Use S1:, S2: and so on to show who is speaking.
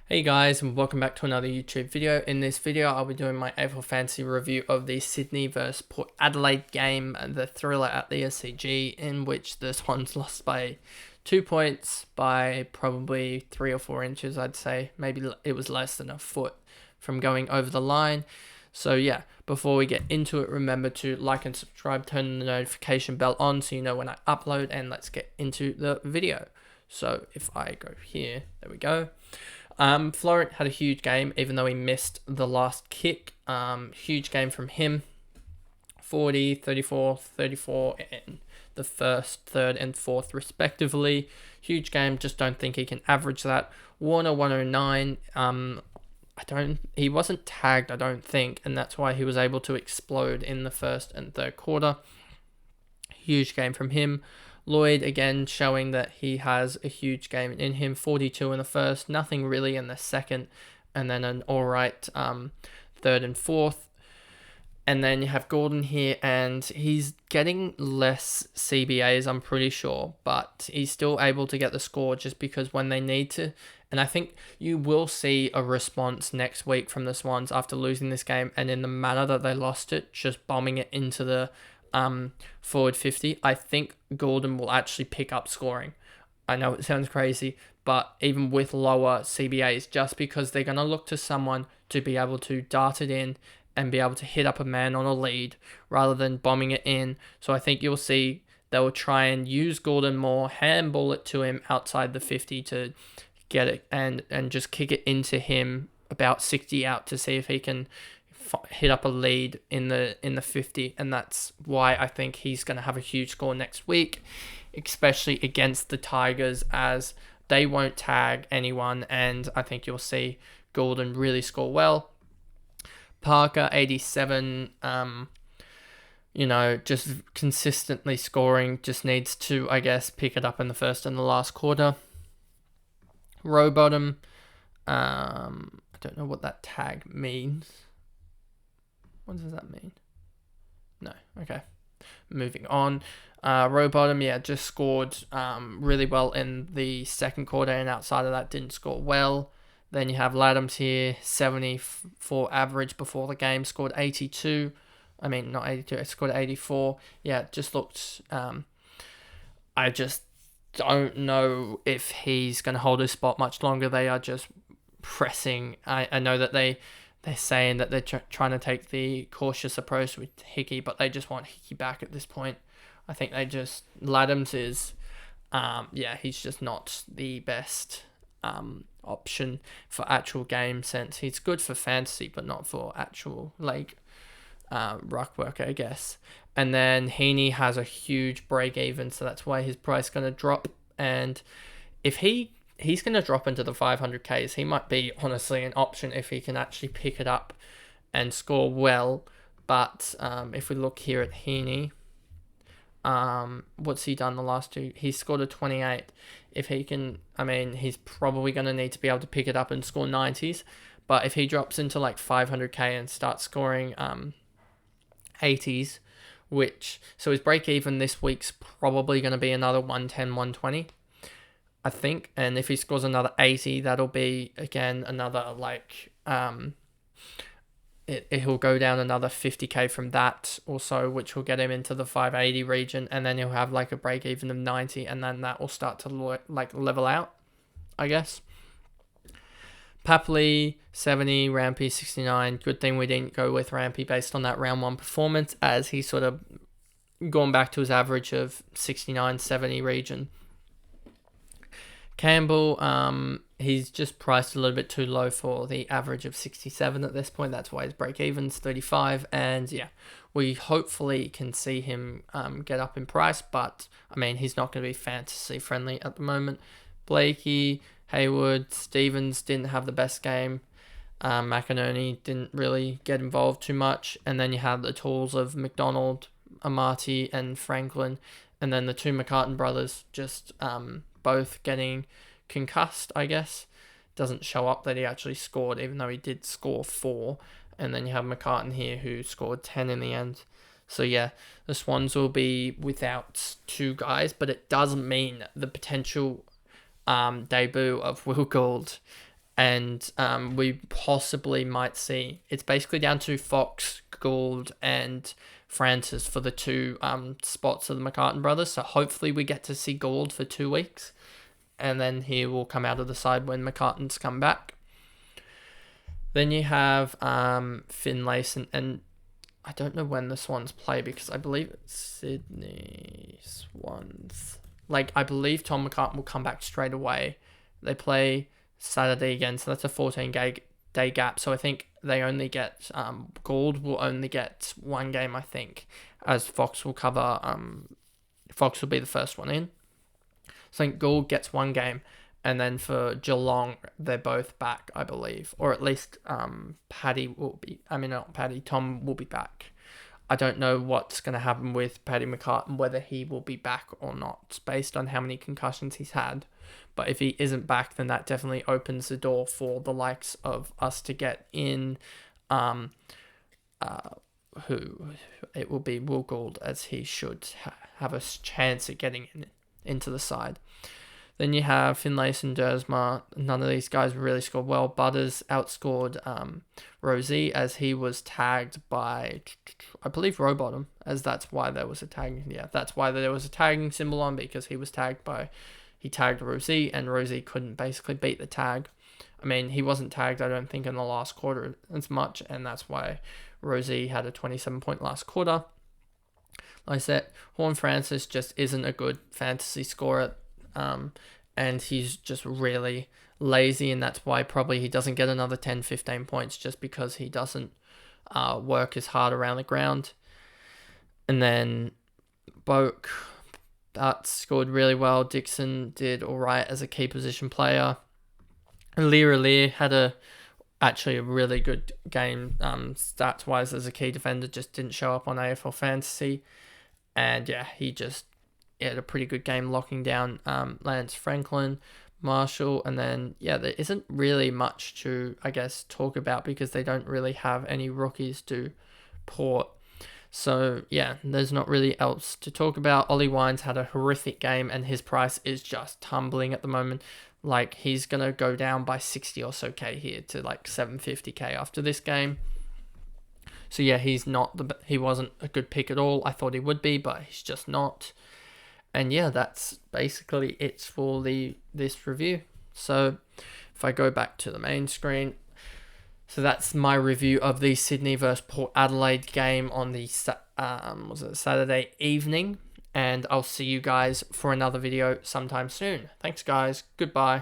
S1: Hey guys, and welcome back to another YouTube video. In this video, I'll be doing my AFL fantasy review of the Sydney vs Port Adelaide game, the thriller at the SCG, in which the Swans lost by 2 points by probably 3 or 4 inches, I'd say. Maybe it was less than a foot from going over the line. So yeah, before we get into it, remember to like and subscribe, turn the notification bell on so you know when I upload, and let's get into the video. So if I go here, there we go. Florent had a huge game, even though he missed the last kick. Huge game from him. 40, 34, 34 in the first, third, and fourth, respectively. Huge game, just don't think he can average that. Warner, 109. He wasn't tagged, I don't think, and that's why he was able to explode in the first and third quarter. Huge game from him. Lloyd, again, showing that he has a huge game in him. 42 in the first, nothing really in the second, and then an alright third and fourth. And then you have Gordon here, and he's getting less CBAs, I'm pretty sure, but he's still able to get the score just because when they need to. And I think you will see a response next week from the Swans after losing this game, and in the manner that they lost it, just bombing it into the forward 50. I think Gordon will actually pick up scoring. I know it sounds crazy, but even with lower CBAs, just because they're going to look to someone to be able to dart it in and be able to hit up a man on a lead rather than bombing it in. So I think you'll see they will try and use Gordon more, handball it to him outside the 50 to get it and just kick it into him about 60 out to see if he can hit up a lead in the 50, and that's why I think he's going to have a huge score next week, especially against the Tigers, as they won't tag anyone, and I think you'll see Gordon really score well. Parker, 87, just consistently scoring, just needs to, I guess, pick it up in the first and the last quarter. Rowbottom, I don't know what that tag means. What does that mean? No. Okay. Moving on. Rowbottom, just scored really well in the second quarter, and outside of that didn't score well. Then you have Laddams here, 74 average before the game, scored 82. I mean, not 82, it scored 84. Yeah, it just looked... I just don't know if he's going to hold his spot much longer. They are just pressing. I know that they're saying that they're trying to take the cautious approach with Hickey, but they just want Hickey back at this point. I think Laddams is, he's just not the best option for actual game sense. He's good for fantasy, but not for actual, ruck work, I guess. And then Heaney has a huge break even, so that's why his price going to drop. And if he's going to drop into the 500Ks. He might be, honestly, an option if he can actually pick it up and score well. But if we look here at Heaney, what's he done the last two? He's scored a 28. If he can, he's probably going to need to be able to pick it up and score 90s. But if he drops into 500K and starts scoring 80s, so his break even this week's probably going to be another 110, 120. I think, and if he scores another 80, that'll be again another he'll go down another 50k from that or so, which will get him into the 580 region, and then he'll have a break even of 90, and then that will start to level out, I guess. Papley, 70, Rampy, 69. Good thing we didn't go with Rampy based on that round 1 performance, as he's sort of gone back to his average of 69, 70 region. Campbell, he's just priced a little bit too low for the average of 67 at this point. That's why his break-even's 35. And we hopefully can see him get up in price, but he's not going to be fantasy friendly at the moment. Blakey, Hayward, Stevens didn't have the best game. McInerney didn't really get involved too much. And then you have the tools of McDonald, Amati, and Franklin. And then the two McCartan brothers just both getting concussed, I guess. Doesn't show up that he actually scored, even though he did score 4. And then you have McCartan here, who scored 10 in the end. So the Swans will be without 2 guys, but it doesn't mean the potential debut of Will Gould and we possibly might see. It's basically down to Fox, Gould, and Francis for the two spots of the McCartan brothers. So hopefully we get to see Gould for 2 weeks, and then he will come out of the side when McCartan's come back. Then you have Finlayson, and I don't know when the Swans play because I believe it's Sydney Swans. Like, I believe Tom McCartan will come back straight away. They play Saturday again, so that's a 14-day gap. So I think they only get Gould will only get 1 game, I think, as Fox will cover. Fox will be the first one in. So I think Gould gets 1 game, and then for Geelong they're both back, I believe, or at least Paddy will be. I mean, not Paddy. Tom will be back. I don't know what's going to happen with Paddy McCartan, whether he will be back or not, based on how many concussions he's had. But if he isn't back, then that definitely opens the door for the likes of us to get in, who it will be Will Gould, as he should have a chance at getting into the side. Then you have Finlayson, Dersma. None of these guys really scored well. Butters outscored Rosie, as he was tagged by, I believe, Rowbottom, as that's why there was a tagging. Yeah, that's why there was a tagging symbol on, because he tagged Rosie, and Rosie couldn't basically beat the tag. I mean, he wasn't tagged, I don't think, in the last quarter as much, and that's why Rosie had a 27-point last quarter. Like I said, Horn Francis just isn't a good fantasy scorer. And he's just really lazy, and that's why probably he doesn't get another 10-15 points, just because he doesn't work as hard around the ground. And then Boak, that scored really well. Dixon did all right as a key position player. Lear had actually a really good game stats wise as a key defender, just didn't show up on AFL Fantasy. And yeah, he had a pretty good game locking down Lance Franklin, Marshall, and then, yeah, there isn't really much to, I guess, talk about because they don't really have any rookies to Port. So, yeah, there's not really else to talk about. Ollie Wines had a horrific game, and his price is just tumbling at the moment. Like, he's going to go down by 60 or so K here to like 750K after this game. So, yeah, he wasn't a good pick at all. I thought he would be, but he's just not. And yeah, that's basically it for this review. So if I go back to the main screen, so that's my review of the Sydney versus Port Adelaide game on the Saturday evening. And I'll see you guys for another video sometime soon. Thanks, guys. Goodbye.